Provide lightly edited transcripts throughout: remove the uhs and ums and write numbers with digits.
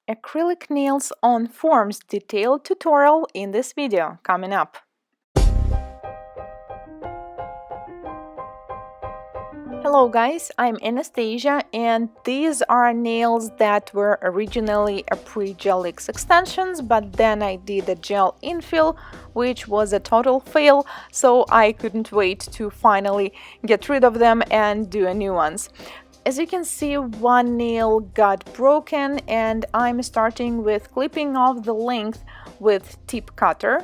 Acrylic nails on forms detailed tutorial in this video coming up. Hello guys, I'm Anastasia and these are nails that were originally Acrylic extensions, but then I did a gel infill, which was a total fail, so I couldn't wait to finally get rid of them and do a new ones. As you can see, one nail got broken and I'm starting with clipping off the length with tip cutter.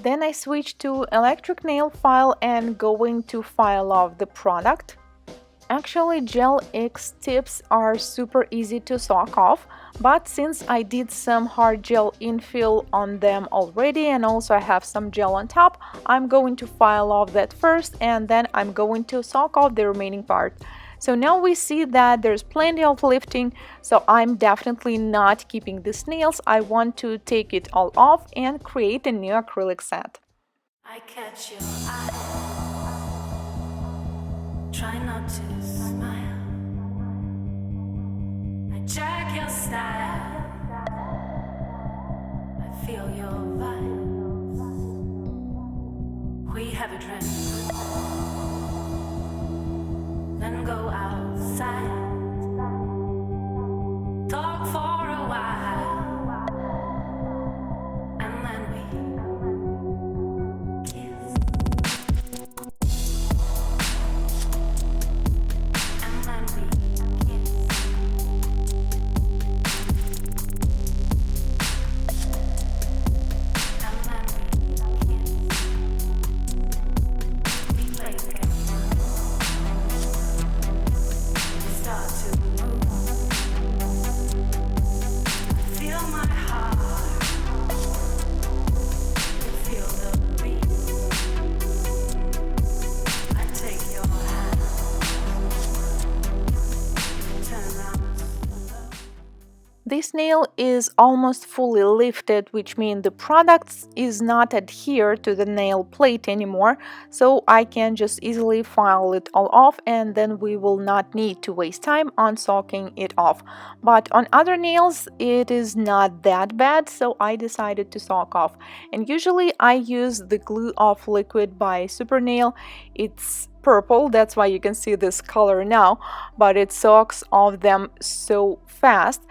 Then I switch to electric nail file and going to file off the product. Actually, Gel X tips are super easy to soak off, but since I did some hard gel infill on them already and also I have some gel on top, I'm going to file off that first and then I'm going to soak off the remaining part. So now we see that there's plenty of lifting, so I'm definitely not keeping these nails. I want to take it all off and create a new acrylic set. I catch your eye, try not to smile, I check your style, I feel your vibes, we have a trend, then go outside, talk for a while, and then we kiss, and then we kiss, and then we kiss, we play games. Start to move. Feel my heart. Feel the beat. I take your hand. Turn around. This nail is almost fully lifted, which means the product is not adhered to the nail plate anymore, so I can just easily file it all off and then we will not need to waste time on soaking it off. But on other nails it is not that bad, so I decided to soak off. And usually I use the glue off liquid by Super Nail. It's purple, that's why you can see this color now, but it soaks off them so fast.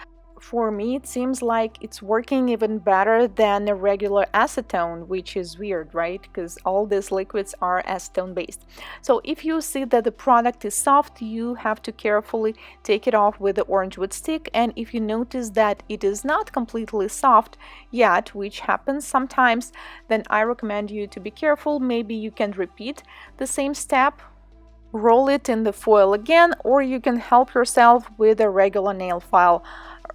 For me, it seems like it's working even better than a regular acetone, which is weird, right? Because all these liquids are acetone based. So if you see that the product is soft, you have to carefully take it off with the orange wood stick. And if you notice that it is not completely soft yet, which happens sometimes, then I recommend you to be careful. Maybe you can repeat the same step, roll it in the foil again, or you can help yourself with a regular nail file.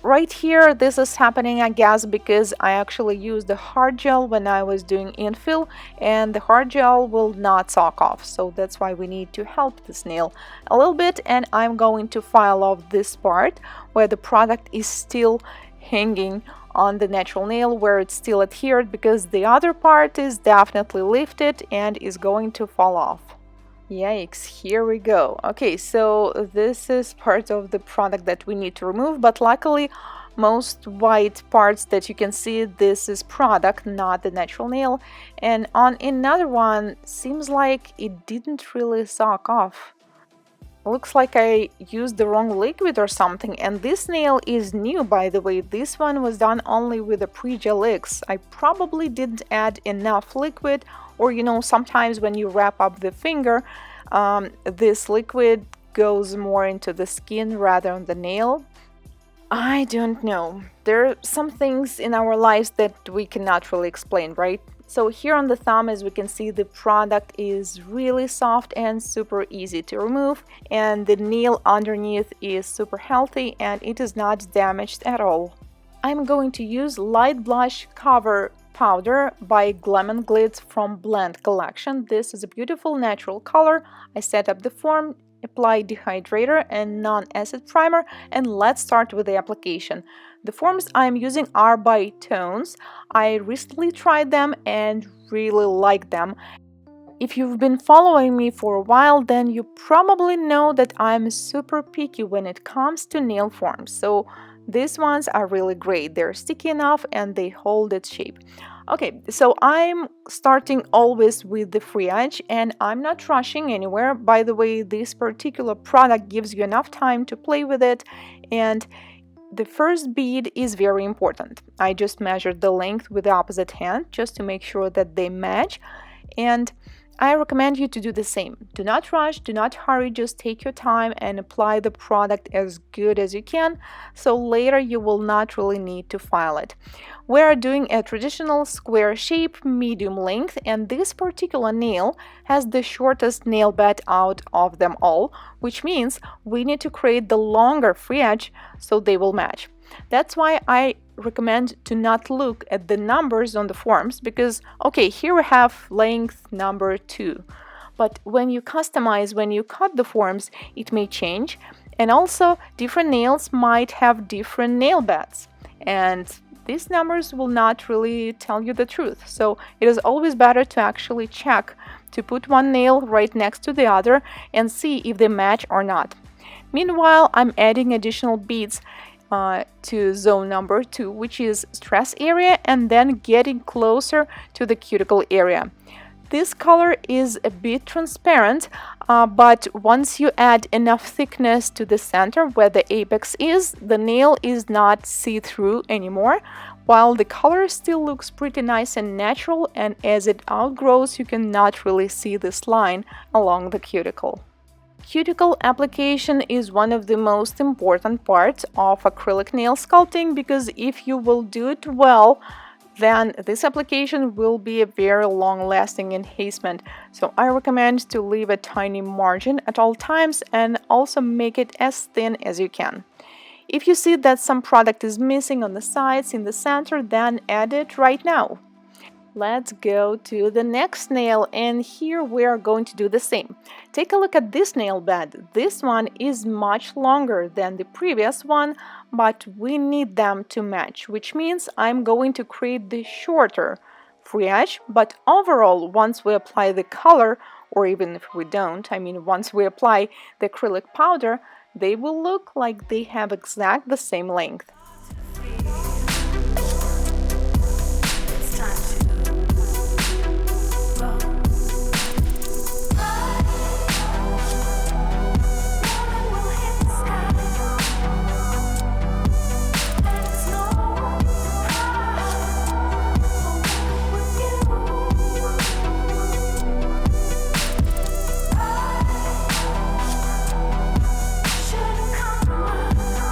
Right here, this is happening, I guess, because I actually used the hard gel when I was doing infill, and the hard gel will not soak off, so that's why we need to help this nail a little bit. And I'm going to file off this part where the product is still hanging on the natural nail, where it's still adhered, because the other part is definitely lifted and is going to fall off. Yikes, here we go. Okay, so this is part of the product that we need to remove, but luckily most white parts that you can see, this is product, not the natural nail. And on another one, seems like it didn't really soak off. Looks like I used the wrong liquid or something. And this nail is new, by the way. This one was done only with a pre-gel X. I probably didn't add enough liquid, or you know, sometimes when you wrap up the finger, this liquid goes more into the skin rather than the nail. I don't know. There are some things in our lives that we cannot really explain, right? So here on the thumb, as we can see, the product is really soft and super easy to remove, and the nail underneath is super healthy and it is not damaged at all. I'm going to use Light Blush Cover Powder by Glam & Glitz from Blend Collection. This is a beautiful natural color. I set up the form, apply dehydrator and non-acid primer, and let's start with the application. The forms I'm using are by Tones. I recently tried them and really like them. If you've been following me for a while, then you probably know that I'm super picky when it comes to nail forms. So these ones are really great. They're sticky enough and they hold its shape. Okay, so I'm starting always with the free edge and I'm not rushing anywhere. By the way, this particular product gives you enough time to play with it, and the first bead is very important. I just measured the length with the opposite hand just to make sure that they match, and I recommend you to do the same. Do not rush, do not hurry, just take your time and apply the product as good as you can, so later you will not really need to file it. We are doing a traditional square shape, medium length, and this particular nail has the shortest nail bed out of them all, which means we need to create the longer free edge so they will match. That's why I recommend to not look at the numbers on the forms, because okay, here we have length number 2, but when you customize, when you cut the forms, it may change, and also different nails might have different nail beds, and these numbers will not really tell you the truth. So it is always better to actually check, to put one nail right next to the other and see if they match or not. Meanwhile, I'm adding additional beads to zone number 2, which is stress area, and then getting closer to the cuticle area. This color is a bit transparent, but once you add enough thickness to the center where the apex is, the nail is not see-through anymore, while the color still looks pretty nice and natural, and as it outgrows you cannot really see this line along the cuticle. Cuticle application is one of the most important parts of acrylic nail sculpting, because if you will do it well, then this application will be a very long-lasting enhancement. So I recommend to leave a tiny margin at all times and also make it as thin as you can. If you see that some product is missing on the sides, in the center, then add it right now. Let's go to the next nail, and here we are going to do the same. Take a look at this nail bed. This one is much longer than the previous one, but we need them to match, which means I'm going to create the shorter free edge, but overall, once we apply the color, or even if we don't, I mean once we apply the acrylic powder, they will look like they have exactly the same length. It's time to roll. We'll hit the sky. There's no surprise with you. Should've come along.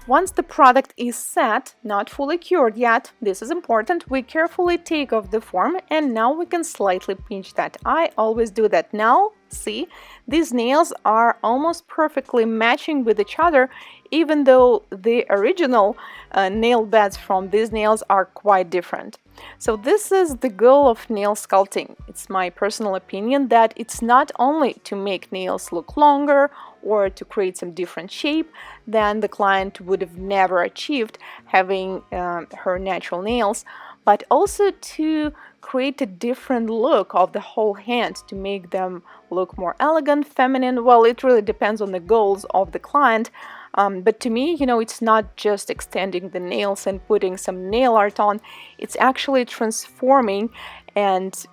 Once the product is set, not fully cured yet, this is important, we carefully take off the form and now we can slightly pinch that. I always do that now. See, these nails are almost perfectly matching with each other, even though the original nail beds from these nails are quite different. So this is the goal of nail sculpting. It's my personal opinion that it's not only to make nails look longer or to create some different shape than the client would have never achieved having her natural nails, but also to create a different look of the whole hand to make them look more elegant, feminine. Well, it really depends on the goals of the client. But to me, it's not just extending the nails and putting some nail art on, it's actually transforming and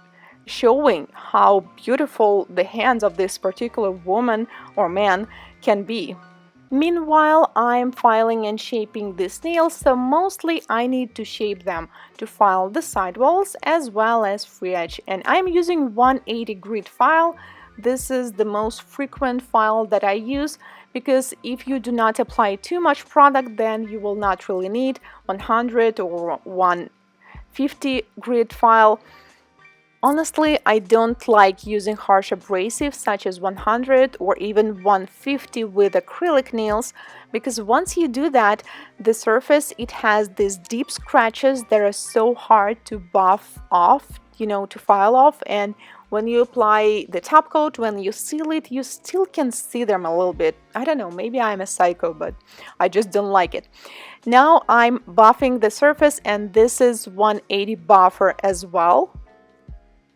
showing how beautiful the hands of this particular woman or man can be. Meanwhile, I'm filing and shaping these nails, so mostly I need to shape them to file the sidewalls as well as free edge. And I'm using 180 grit file. This is the most frequent file that I use because if you do not apply too much product, then you will not really need 100 or 150 grit file. Honestly, I don't like using harsh abrasives such as 100 or even 150 with acrylic nails because once you do that, the surface, it has these deep scratches that are so hard to buff off, to file off, and when you apply the top coat, when you seal it, you still can see them a little bit. I don't know, maybe I'm a psycho, but I just don't like it. Now I'm buffing the surface, and this is 180 buffer as well.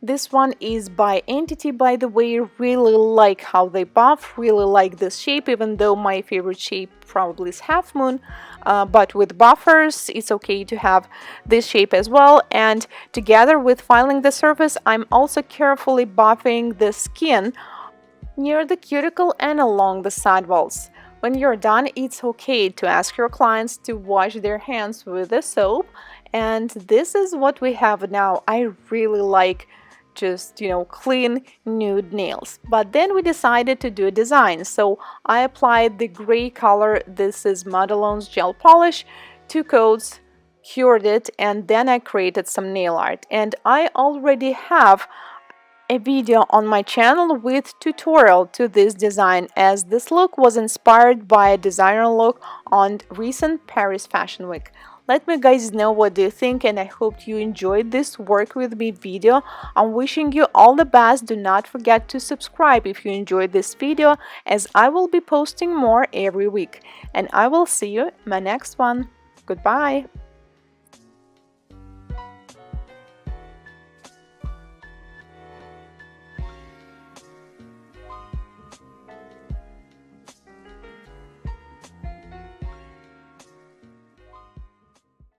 This one is by Entity, by the way. Really like how they buff, really like this shape, even though my favorite shape probably is half moon. But with buffers, it's okay to have this shape as well. And together with filing the surface, I'm also carefully buffing the skin near the cuticle and along the sidewalls. When you're done, it's okay to ask your clients to wash their hands with a soap. And this is what we have now. I really like just clean nude nails, but then we decided to do a design, so I applied the gray color. This is Modelone's gel polish, 2 coats, cured it, and then I created some nail art. And I already have a video on my channel with tutorial to this design, as this look was inspired by a designer look on recent Paris Fashion Week. Let me guys know what do you think, and I hope you enjoyed this work with me video. I'm wishing you all the best. Do not forget to subscribe if you enjoyed this video, as I will be posting more every week. And I will see you in my next one. Goodbye.